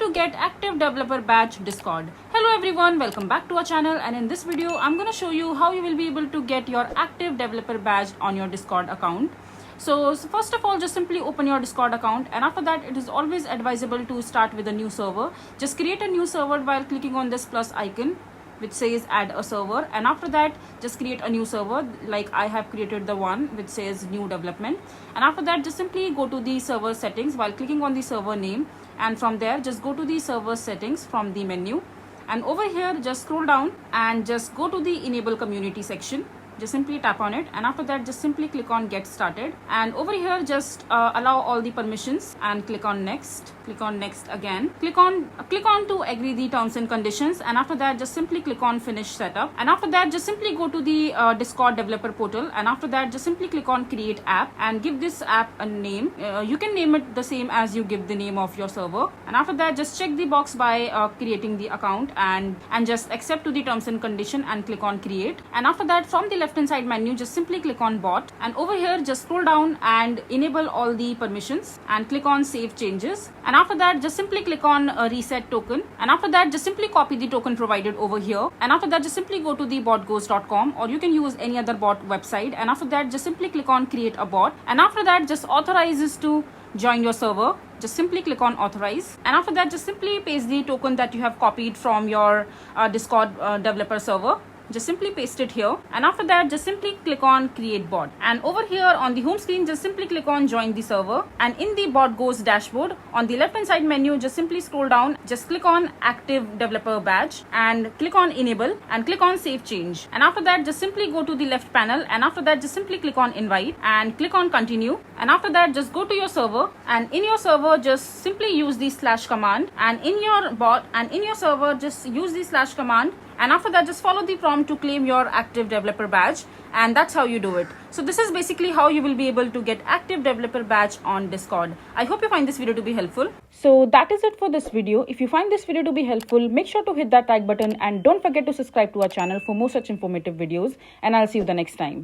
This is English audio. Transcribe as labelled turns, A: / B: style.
A: to get active developer badge Discord. Hello everyone, welcome back to our channel, and in this video I'm going to show you how you will be able to get your active developer badge on your Discord account. So first of all, just simply open your Discord account, and after that it is always advisable to start with a new server. Just create a new server while clicking on this plus icon which says add a server, and after that just create a new server like I have created the one which says new development. And after that just simply go to the server settings while clicking on the server name, and from there just go to the server settings from the menu, and over here just scroll down and just go to the enable community section. Just simply tap on it, and after that just simply click on get started, and over here just allow all the permissions and click on next. Click on next again, click on to agree the terms and conditions, and after that just simply click on finish setup, and after that just simply go to the Discord developer portal, and after that just simply click on create app and give this app a name. You can name it the same as you give the name of your server, and after that just check the box by creating the account and just accept to the terms and condition and click on create. And after that from the left hand side menu just simply click on bot, and over here just scroll down and enable all the permissions and click on save changes, and after that just simply click on reset token, and after that just simply copy the token provided over here, and after that just simply go to the botghost.com, or you can use any other bot website, and after that just simply click on create a bot, and after that just authorizes to join your server. Just simply click on authorize, and after that just simply paste the token that you have copied from your Discord developer server. Just simply paste it here, and after that just simply click on create bot, and over here on the home screen just simply click on join the server, and in the Botghost dashboard on the left hand side menu just simply scroll down, just click on active developer badge and click on enable and click on save change, and after that just simply go to the left panel, and after that just simply click on invite and click on continue, and after that just go to your server, and in your server just simply use the / command, and in your bot and in your server just use the / command, and after that just follow the prompt to claim your active developer badge, and that's how you do it. So this is basically how you will be able to get active developer badge on Discord. I hope you find this video to be helpful. So that is it for this video. If you find this video to be helpful, make sure to hit that like button and don't forget to subscribe to our channel for more such informative videos, and I'll see you the next time.